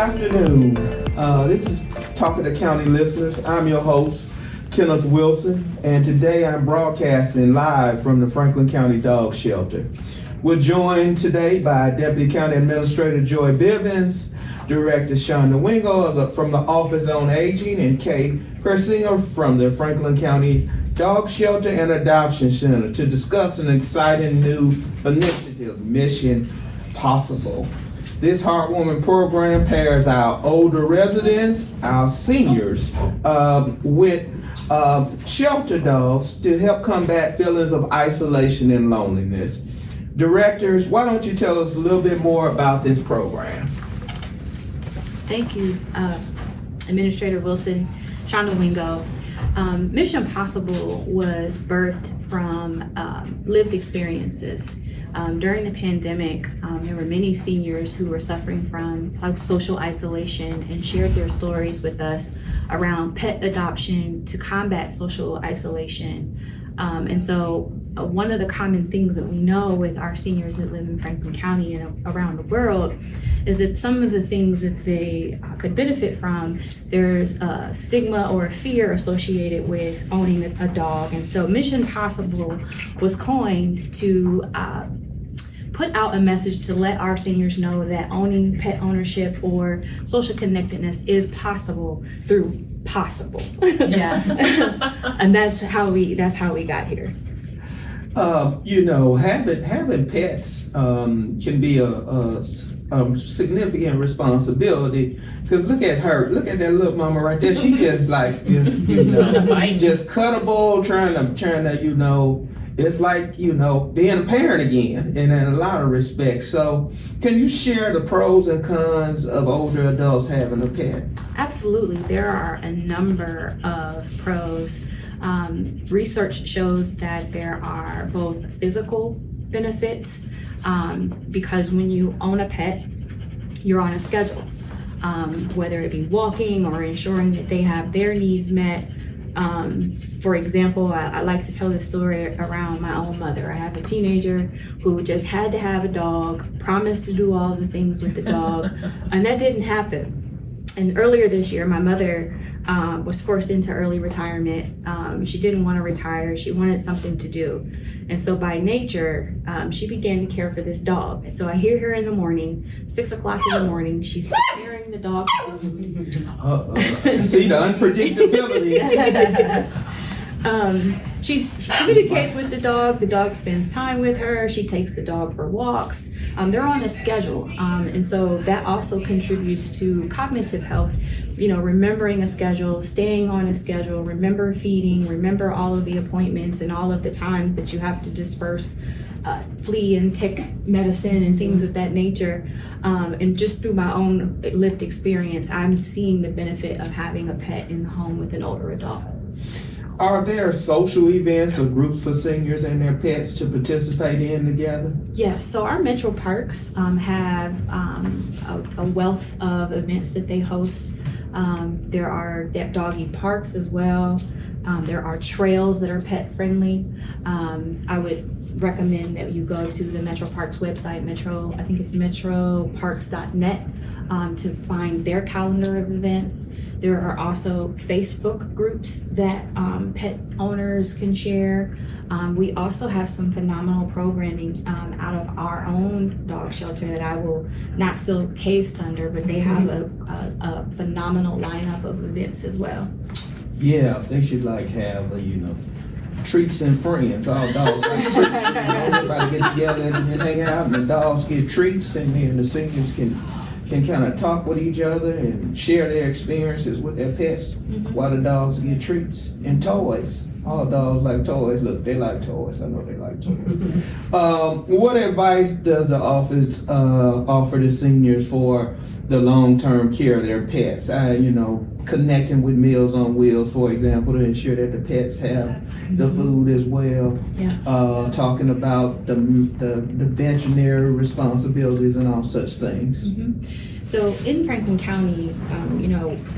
afternoon. This is Talking to County listeners. I'm your host, Kenneth Wilson, and today I'm broadcasting live from the Franklin County Dog Shelter. We're joined today by Deputy County Administrator Joy Bivens, Director Chanda Wingo from the Office on Aging, and Kaye Persinger from the Franklin County Dog Shelter and Adoption Center to discuss an exciting new initiative, Mission Pawsible. This heartwarming program pairs our older residents, our seniors, with shelter dogs to help combat feelings of isolation and loneliness. Directors, why don't you tell us a little bit more about this program? Thank you, Administrator Wilson, Chanda Wingo. Mission Pawsible was birthed from lived experiences. During the pandemic, there were many seniors who were suffering from social isolation and shared their stories with us around pet adoption to combat social isolation. And so one of the common things that we know with our seniors that live in Franklin County and around the world is that some of the things that they could benefit from, there's a stigma or a fear associated with owning a dog. And so Mission Pawsible was coined to put out a message to let our seniors know that owning pet ownership or social connectedness is possible through Pawsible. Yeah. And that's how we got here. Having pets can be a significant responsibility. Because look at that little mama right there. She just just cuttable, trying to, it's like, being a parent again in a lot of respects. So can you share the pros and cons of older adults having a pet? Absolutely. There are a number of pros. Research shows that there are both physical benefits, because when you own a pet, you're on a schedule, whether it be walking or ensuring that they have their needs met. For example, I like to tell the story around my own mother. I have a teenager who just had to have a dog, promised to do all the things with the dog, and that didn't happen. And earlier this year, my mother was forced into early retirement. She didn't want to retire. She wanted something to do. And so by nature, she began to care for this dog. And so I hear her in the morning, 6 o'clock in the morning, she's preparing the dog food. See the unpredictability. She communicates with the dog spends time with her, she takes the dog for walks. They're on a schedule, and so that also contributes to cognitive health. Remembering a schedule, staying on a schedule, remember feeding, remember all of the appointments and all of the times that you have to disperse flea and tick medicine and things of that nature. And just through my own lived experience, I'm seeing the benefit of having a pet in the home with an older adult. Are there social events or groups for seniors and their pets to participate in together? Yes, so our metro parks have a wealth of events that they host. There are doggy parks as well. There are trails that are pet friendly. I would recommend that you go to the Metro Parks website, I think it's metroparks.net, to find their calendar of events. There are also Facebook groups that pet owners can share. We also have some phenomenal programming out of our own dog shelter that I will not still case under, but they have a phenomenal lineup of events as well. Yeah, they should have treats and friends. All dogs like treats. Everybody get together and hang out, and the dogs get treats, and then the seniors can kind of talk with each other and share their experiences with their pets, while the dogs get treats and toys. All dogs like toys. Look, they like toys. I know they like toys. What advice does the office offer to seniors for the long-term care of their pets? Connecting with Meals on Wheels, for example, to ensure that the pets have the food as well. Yeah. Talking about the veterinary responsibilities and all such things. So in Franklin County,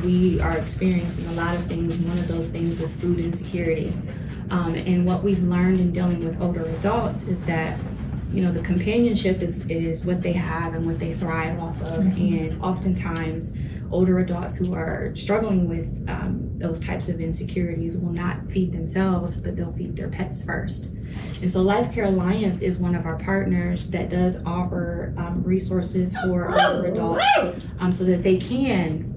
we are experiencing a lot of things. One of those things is food insecurity. And what we've learned in dealing with older adults is that the companionship is what they have and what they thrive off of. And oftentimes older adults who are struggling with those types of insecurities will not feed themselves, but they'll feed their pets first. And so Life Care Alliance is one of our partners that does offer resources for older adults so that they can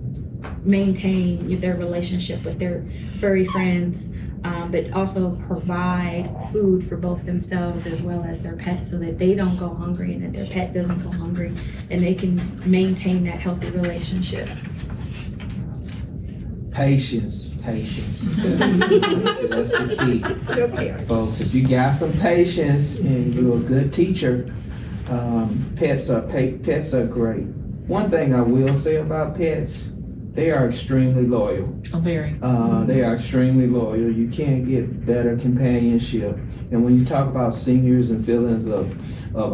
maintain their relationship with their furry friends, but also provide food for both themselves as well as their pets so that they don't go hungry and that their pet doesn't go hungry, and they can maintain that healthy relationship. Patience. That's the key. Okay. Folks, if you got some patience and you're a good teacher, pets are great. One thing I will say about pets, they are extremely loyal. Oh, very. They are extremely loyal. You can't get better companionship. And when you talk about seniors and feelings of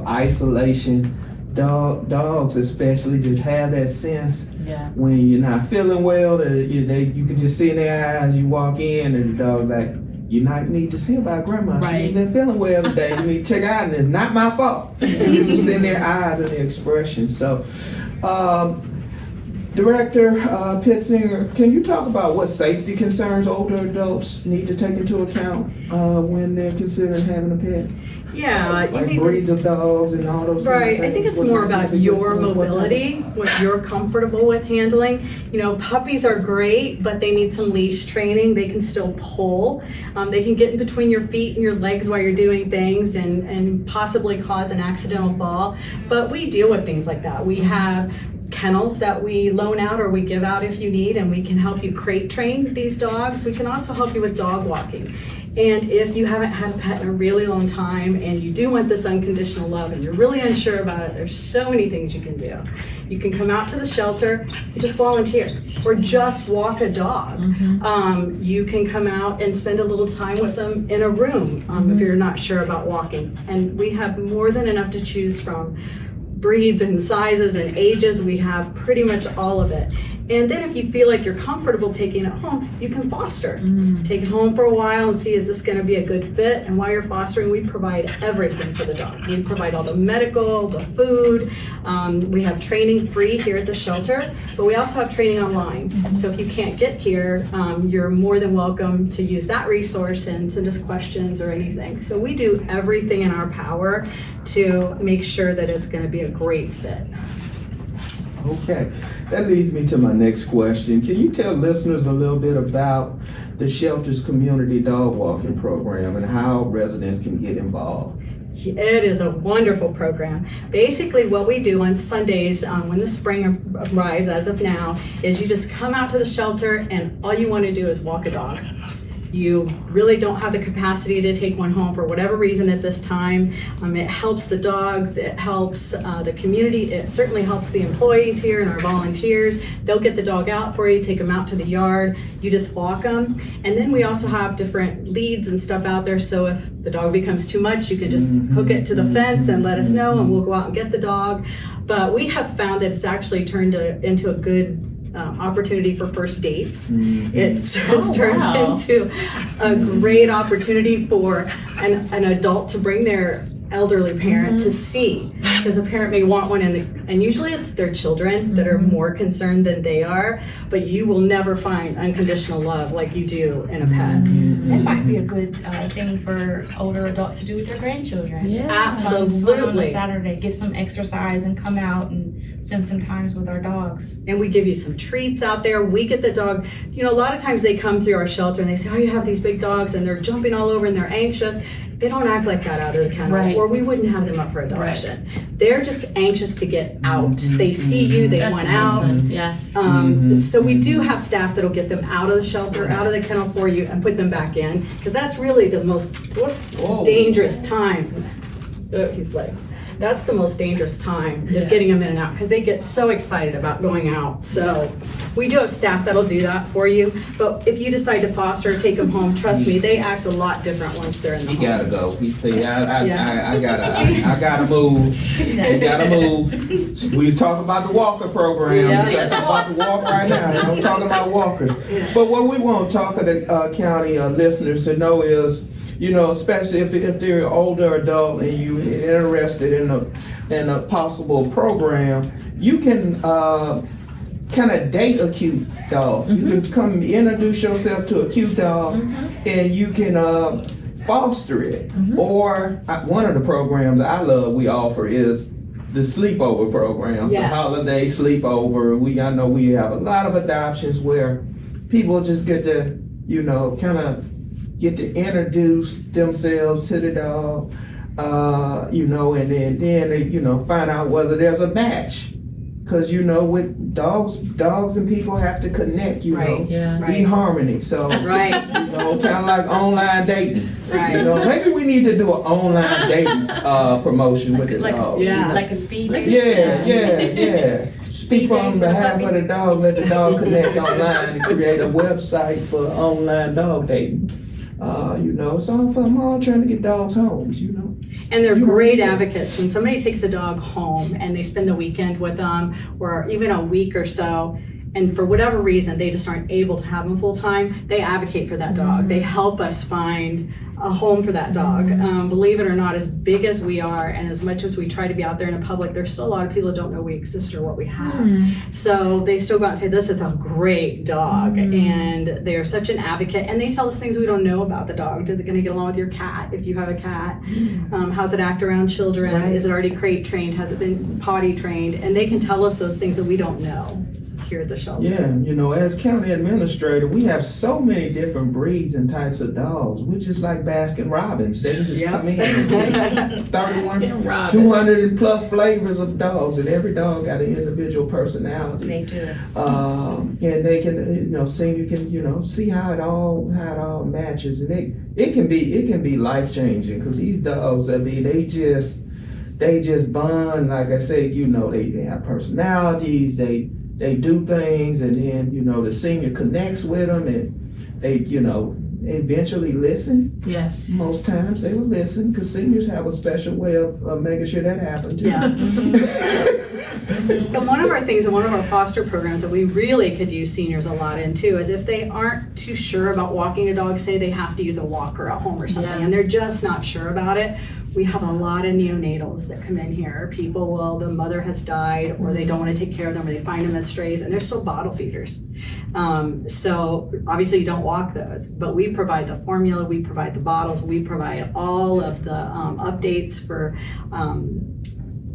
isolation, dogs especially just have that sense. Yeah. When you're not feeling well, you can just see in their eyes. You walk in and the dog's like, "You not need to see about grandma. She ain't been feeling well today. You need to check out, and it's not my fault." It's just in their eyes and their expression. So, Director Persinger, can you talk about what safety concerns older adults need to take into account when they're considering having a pet? Yeah, Like breeds of dogs and all those right. things. I think it's more about your mobility, what you're comfortable with handling. Puppies are great, but they need some leash training. They can still pull. They can get in between your feet and your legs while you're doing things and possibly cause an accidental fall. But we deal with things like that. We have kennels that we loan out or we give out if you need, and we can help you crate train these dogs. We can also help you with dog walking. And if you haven't had a pet in a really long time and you do want this unconditional love and you're really unsure about it, there's so many things you can do. You can come out to the shelter and just volunteer or just walk a dog. You can come out and spend a little time with them in a room if you're not sure about walking. And we have more than enough to choose from. Breeds and sizes and ages, we have pretty much all of it. And then if you feel like you're comfortable taking it home, you can foster. Take it home for a while and see, is this going to be a good fit? And while you're fostering, we provide everything for the dog. We provide all the medical, the food. We have training free here at the shelter, but we also have training online. So if you can't get here, you're more than welcome to use that resource and send us questions or anything. So we do everything in our power to make sure that it's going to be a great fit. Okay, that leads me to my next question. Can you tell listeners a little bit about the shelter's community dog walking program and how residents can get involved? It is a wonderful program. Basically what we do on Sundays when the spring arrives, as of now, is you just come out to the shelter and all you want to do is walk a dog. You really don't have the capacity to take one home for whatever reason at this time. It helps the dogs, it helps the community, it certainly helps the employees here and our volunteers. They'll get the dog out for you, take them out to the yard, you just walk them. And then we also have different leads and stuff out there, so if the dog becomes too much, you can just hook it to the fence and let us know and we'll go out and get the dog. But we have found that it's actually turned into a good opportunity for first dates. It's turned into a great opportunity for an adult to bring their elderly parent to see, because the parent may want one and usually it's their children that are more concerned than they are, but you will never find unconditional love like you do in a pet. That might be a good thing for older adults to do with their grandchildren. Yeah. Absolutely. On a Saturday, get some exercise and come out and spend some time with our dogs. And we give you some treats out there. We get the dog, a lot of times they come through our shelter and they say, oh, you have these big dogs and they're jumping all over and they're anxious. They don't act like that out of the kennel, or we wouldn't have them up for adoption. They're just anxious to get out. They see you, they want out. Yeah. So we do have staff that'll get them out of the shelter, out of the kennel for you and put them back in, because that's really the most dangerous time. Oh, he's like, that's the most dangerous time is getting them in and out, because they get so excited about going out. So we do have staff that'll do that for you. But if you decide to foster or take them home, trust me, they act a lot different once they're in the home. He gotta go. He say, I gotta move. He gotta move. We was talking about the walker program. Yeah. We're talking about the walk right now. I'm talking about walkers. But what we want to talk to the county listeners to know is you know, especially if they're an older adult and you're interested in a possible program, you can kind of date a cute dog. You can come introduce yourself to a cute dog, and you can foster it. Or one of the programs I love we offer is the sleepover programs, Yes. the holiday sleepover. I know we have a lot of adoptions where people just get to, you know, kind of get to introduce themselves to the dog, you know, and then they, you know, find out whether there's a match. Cause you know, with dogs and people have to connect, you know, be harmony. So, Right. you know, kind of like online dating. Right. You know, maybe we need to do an online dating promotion with the dogs. Like a speed date. Yeah. Speak on behalf of the dog. Let the dog connect online and create a website for online dog dating. You know, so I'm all trying to get dogs homes. You know. And they're great advocates. When somebody takes a dog home and they spend the weekend with them, or even a week or so, and for whatever reason they just aren't able to have them full time, they advocate for that dog. They help us find a home for that dog. Believe it or not, as big as we are and as much as we try to be out there in the public, there's still a lot of people that don't know we exist or what we have. So they still go out and say, this is a great dog. And they are such an advocate, and they tell us things we don't know about the dog. Is it going to get along with your cat if you have a cat? How's it act around children? Is it already crate trained? Has it been potty trained? And they can tell us those things that we don't know here at the shelter. Yeah, you know, as county administrator, we have so many different breeds and types of dogs. We're just like Baskin Robbins. They can just come in and 31, 200 plus flavors of dogs, and every dog got an individual personality. They do. And they can, you know, you can, you know, see how it all matches, and it can be life changing, because these dogs, I mean, they just bond. Like I said, you know, they have personalities. They do things, and then, you know, the senior connects with them, and they, you know, eventually listen. Yes. Most times they will listen, because seniors have a special way of making sure that happens too. Yeah. And one of our things in one of our foster programs that we really could use seniors a lot in too is if they aren't too sure about walking a dog, say they have to use a walker at home or something, and they're just not sure about it. We have a lot of neonatals that come in here. The mother has died, or they don't want to take care of them, or they find them as strays, and they're still bottle feeders. So obviously you don't walk those, but we provide the formula, we provide the bottles, we provide all of the updates for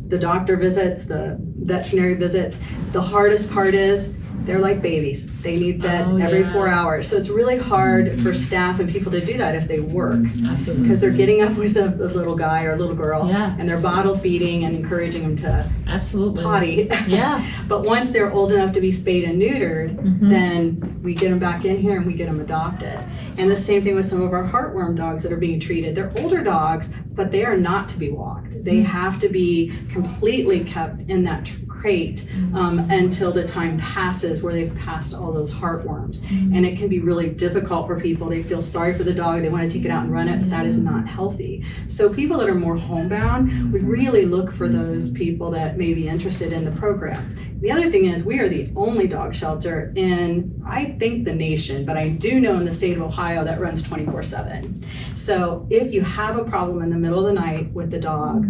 the doctor visits, the veterinary visits. The hardest part is they're like babies. They need fed every 4 hours. So it's really hard for staff and people to do that if they work. Absolutely. Because they're getting up with a little guy or a little girl, Yeah. and they're bottle feeding and encouraging them to Absolutely. potty. Yeah. But once they're old enough to be spayed and neutered, then we get them back in here and we get them adopted. And the same thing with some of our heartworm dogs that are being treated. They're older dogs, but they are not to be walked. They have to be completely kept in that crate until the time passes where they've passed all those heartworms. And it can be really difficult for people. They feel sorry for the dog, they want to take it out and run it, but that is not healthy. So people that are more homebound, we really look for those people that may be interested in the program. The other thing is, we are the only dog shelter in, I think, the nation, but I do know in the state of Ohio that runs 24/7. So if you have a problem in the middle of the night with the dog,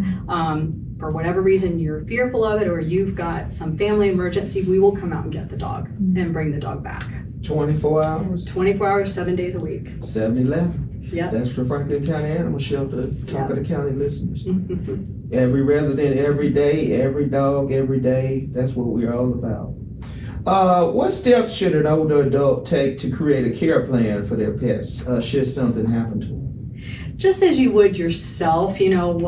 for whatever reason you're fearful of it, or you've got some family emergency, we will come out and get the dog and bring the dog back. 24 hours? 24 hours, 7 days a week. 7-11. Yep. That's for Franklin County Animal Shelter, talk of the county listeners. Every resident, every day, every dog, every day. That's what we're all about. What steps should an older adult take to create a care plan for their pets should something happen to them? Just as you would yourself, you know,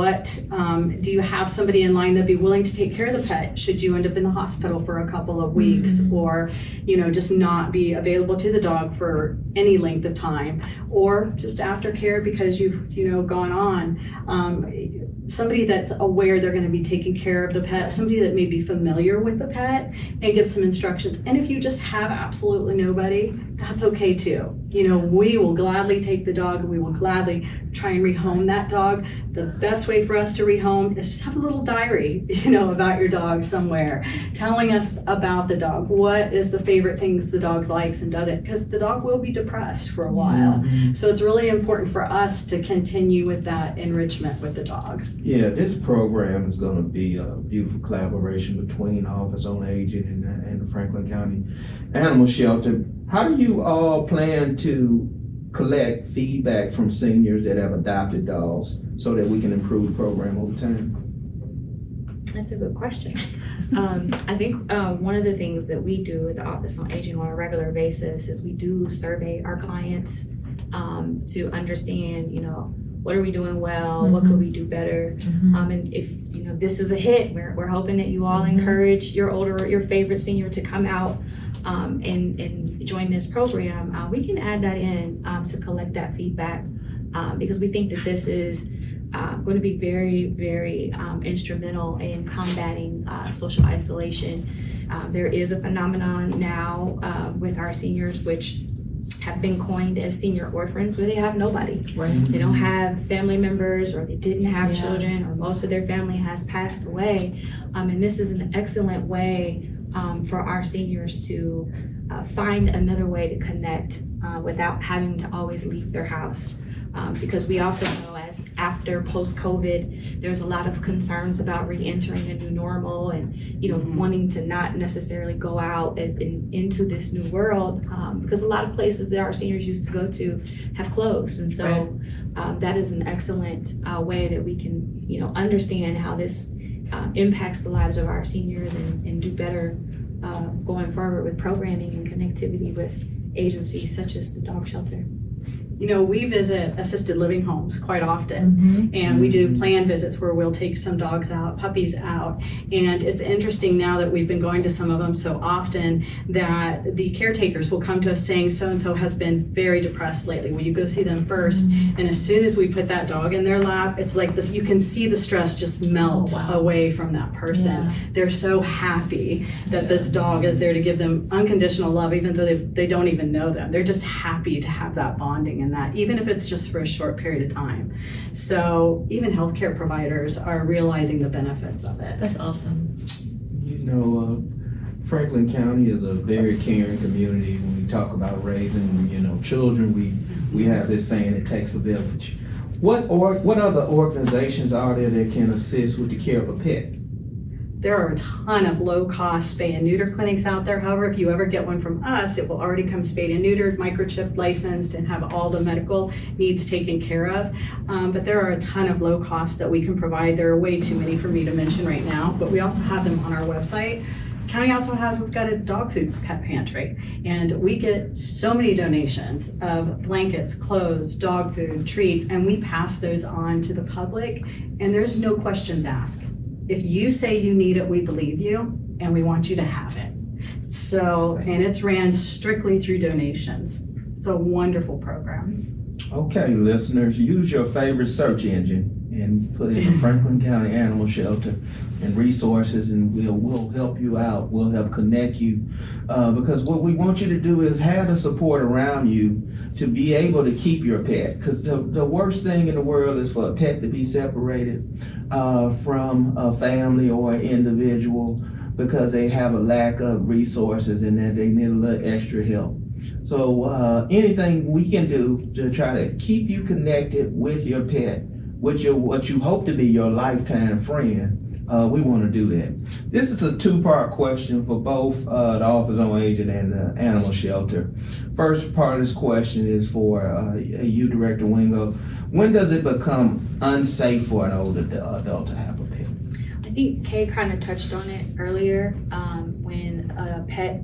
do you have somebody in line that'd be willing to take care of the pet should you end up in the hospital for a couple of weeks, or, you know, just not be available to the dog for any length of time, or just aftercare because you've, you know, gone on. Somebody that's aware they're going to be taking care of the pet, somebody that may be familiar with the pet and give some instructions. And if you just have absolutely nobody, that's okay too. You know, we will gladly take the dog, we will gladly try and rehome that dog, the best way for us to rehome is just have a little diary, about your dog somewhere, telling us about the dog. What is the favorite things the dog likes and doesn't? Because the dog will be depressed for a while. So it's really important for us to continue with that enrichment with the dog. Yeah, this program is going to be a beautiful collaboration between Office on Aging and the Franklin County Animal Shelter. How do you all plan to collect feedback from seniors that have adopted dogs so that we can improve the program over time? That's a good question. I think one of the things that we do at the Office on Aging on a regular basis is we do survey our clients to understand, what are we doing well? What could we do better? And if this is a hit, we're hoping that you all encourage your favorite senior to come out and join this program. We can add that in to collect that feedback because we think that this is going to be very, very instrumental in combating social isolation. There is a phenomenon now with our seniors which have been coined as senior orphans, where they have nobody. Right. They don't have family members, or they didn't have children, or most of their family has passed away. And this is an excellent way for our seniors to find another way to connect without having to always leave their house. Because we also know as after post-COVID, there's a lot of concerns about re-entering a new normal and, wanting to not necessarily go out into this new world because a lot of places that our seniors used to go to have closed. And so that is an excellent way that we can, understand how this impacts the lives of our seniors and do better going forward with programming and connectivity with agencies such as the dog shelter. We visit assisted living homes quite often, and we do planned visits where we'll take some dogs out, puppies out, and it's interesting now that we've been going to some of them so often that the caretakers will come to us saying so-and-so has been very depressed lately. Will you go see them first? And as soon as we put that dog in their lap, it's like this, you can see the stress just melt away from that person. They're so happy that this dog is there to give them unconditional love, even though they don't even know them. They're just happy to have that bonding and that, even if it's just for a short period of time. So even healthcare providers are realizing the benefits of it. That's awesome. Franklin County is a very caring community. When we talk about raising, children, we have this saying, it takes a village. What other organizations are there that can assist with the care of a pet? There are a ton of low-cost spay and neuter clinics out there. However, if you ever get one from us, it will already come spayed and neutered, microchipped, licensed, and have all the medical needs taken care of. But there are a ton of low costs that we can provide. There are way too many for me to mention right now, but we also have them on our website. County also we've got a dog food pet pantry, and we get so many donations of blankets, clothes, dog food, treats, and we pass those on to the public, and there's no questions asked. If you say you need it, we believe you, and we want you to have it. So, and it's ran strictly through donations. It's a wonderful program. Okay, listeners, use your favorite search engine and put in the Franklin County Animal Shelter and resources, and we'll help you out. We'll help connect you because what we want you to do is have the support around you to be able to keep your pet, because the worst thing in the world is for a pet to be separated from a family or an individual because they have a lack of resources and that they need a little extra help. So anything we can do to try to keep you connected with your pet, with what you hope to be your lifetime friend, we want to do that. This is a two-part question for both the Office on Aging and the Animal Shelter. First part of this question is for you, Director Wingo. When does it become unsafe for an older adult to have a pet? I think Kaye kind of touched on it earlier. When a pet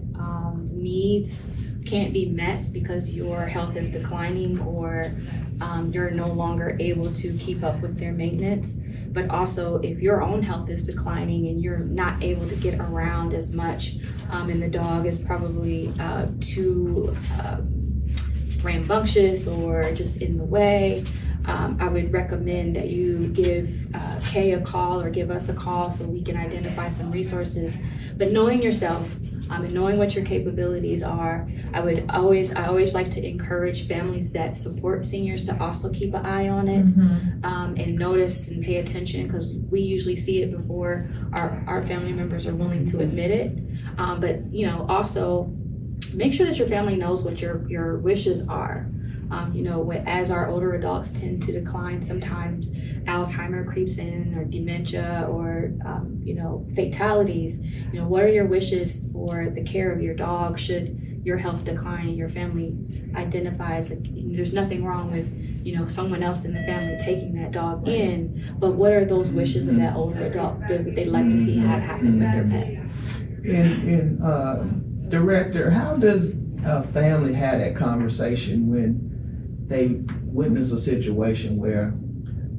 needs can't be met because your health is declining or you're no longer able to keep up with their maintenance. But also if your own health is declining and you're not able to get around as much and the dog is probably too rambunctious or just in the way, I would recommend that you give Kaye a call or give us a call so we can identify some resources. But knowing yourself and knowing what your capabilities are, I always like to encourage families that support seniors to also keep an eye on it, and notice and pay attention, because we usually see it before our family members are willing to admit it. But also make sure that your family knows what your wishes are. As our older adults tend to decline, sometimes Alzheimer creeps in, or dementia, or fatalities. What are your wishes for the care of your dog should your health decline and your family identifies there's nothing wrong with someone else in the family taking that dog in, but what are those wishes of that older adult that they'd like to see have happen with their pet? And Director, how does a family have that conversation when they witness a situation where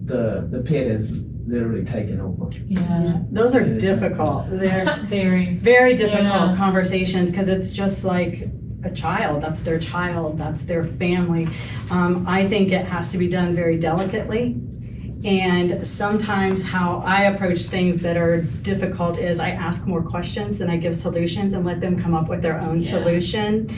the pet is literally taken over? Yeah. Those are difficult. They're Very. very difficult Yeah. conversations, because it's just like a child. That's their child. That's their family. I think it has to be done very delicately. And sometimes how I approach things that are difficult is I ask more questions than I give solutions, and let them come up with their own solution.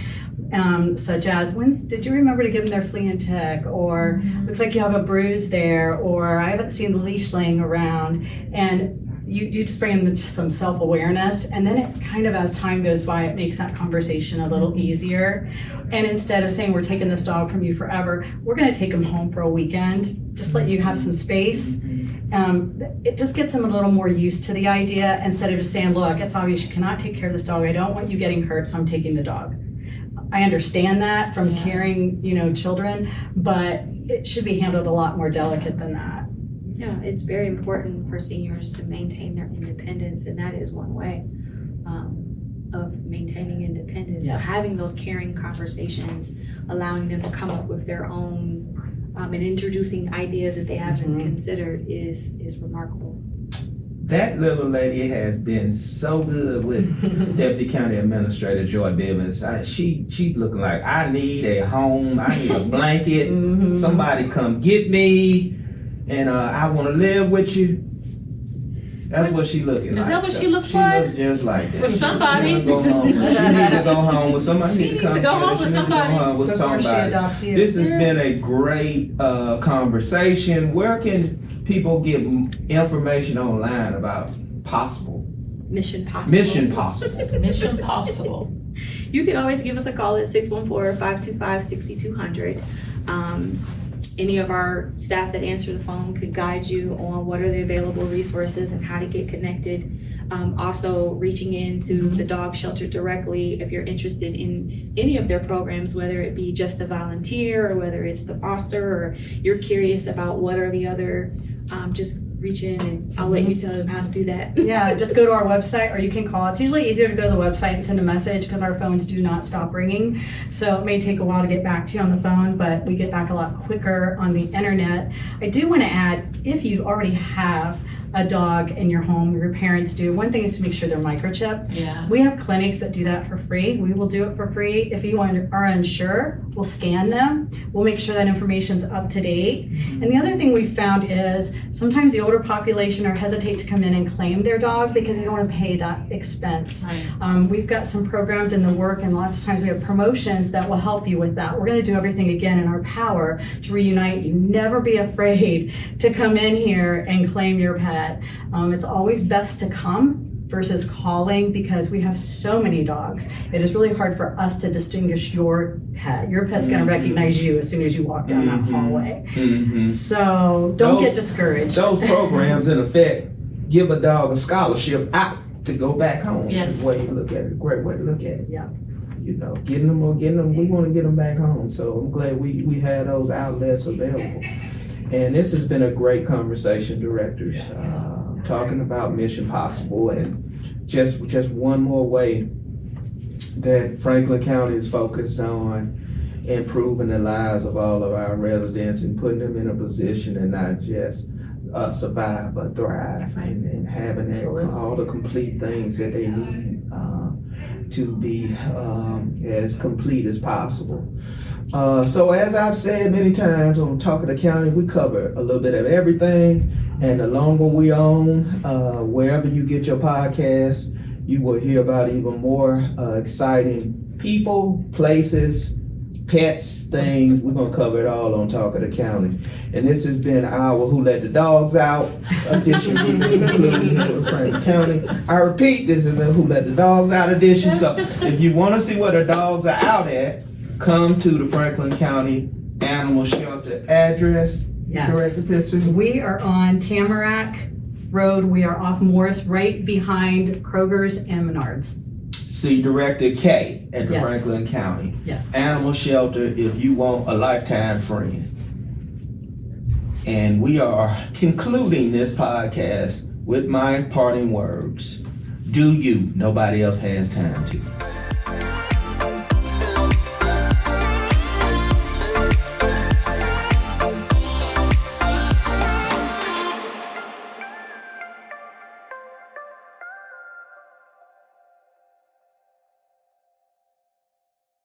Such as, did you remember to give them their flea and tick? Or looks like you have a bruise there, or I haven't seen the leash laying around. And you just bring them into some self-awareness, and then it kind of, as time goes by, it makes that conversation a little easier. And instead of saying, we're taking this dog from you forever, we're gonna take him home for a weekend, just let you have some space. It just gets them a little more used to the idea, instead of just saying, look, it's obvious you cannot take care of this dog, I don't want you getting hurt, so I'm taking the dog. I understand that from caring, children, but it should be handled a lot more delicate than that. Yeah, it's very important for seniors to maintain their independence, and that is one way of maintaining independence. So Yes. having those caring conversations, allowing them to come up with their own, and introducing ideas that they haven't considered is remarkable. That little lady has been so good with Deputy County Administrator Joy Bivens. She looking like, I need a home, I need a blanket, somebody come get me, and I want to live with you. That's what she looking like. Is that what she looks She like? looks just like that. For somebody. She need to go home with somebody. She needs to go home with somebody. Before she adopts you. This has been a great conversation. Where can people get information online about Pawsible? Mission Pawsible. Mission Pawsible. Mission Pawsible. You can always give us a call at 614-525-6200. Any of our staff that answer the phone could guide you on what are the available resources and how to get connected. Also reaching into the dog shelter directly if you're interested in any of their programs, whether it be just a volunteer or whether it's the foster, or you're curious about what are the other, just reach in and I'll let you tell them how to do that. Yeah, just go to our website, or you can call. It's usually easier to go to the website and send a message, because our phones do not stop ringing. So it may take a while to get back to you on the phone, but we get back a lot quicker on the internet. I do want to add, if you already have a dog in your home, your parents do, one thing is to make sure they're microchipped. Yeah. We have clinics that do that for free. We will do it for free. If you are unsure, we'll scan them. We'll make sure that information's up to date. And the other thing we found is sometimes the older population are hesitate to come in and claim their dog because they don't want to pay that expense. Right. We've got some programs in the work, and lots of times we have promotions that will help you with that. We're going to do everything again in our power to reunite you. Never be afraid to come in here and claim your pet. It's always best to come versus calling, because we have so many dogs. It is really hard for us to distinguish your pet. Your pet's going to recognize you as soon as you walk down that hallway. So don't get discouraged. Those programs, in effect, give a dog a scholarship out to go back home. Yes. Is the way you look at it. Great way to look at it. Yeah. Getting them, we want to get them back home. So I'm glad we had those outlets available. And this has been a great conversation, directors, talking about Mission Pawsible, and just one more way that Franklin County is focused on improving the lives of all of our residents and putting them in a position to not just survive but thrive, and having all the complete things that they need to be as complete as possible. So as I've said many times on Talk of the County, we cover a little bit of everything. And the longer we own, wherever you get your podcast, you will hear about even more exciting people, places, pets, things. We're gonna cover it all on Talk of the County. And this has been our Who Let the Dogs Out edition, including Franklin County. I repeat, this is a Who Let the Dogs Out edition. So if you wanna see where the dogs are out at, come to the Franklin County Animal Shelter address. Correct, Yes. Sister? We are on Tamarack Road. We are off Morris, right behind Kroger's and Menards. See Director Kaye at the Yes. Franklin County Yes. Animal Shelter if you want a lifetime friend. And we are concluding this podcast with my parting words. Do you? Nobody else has time to.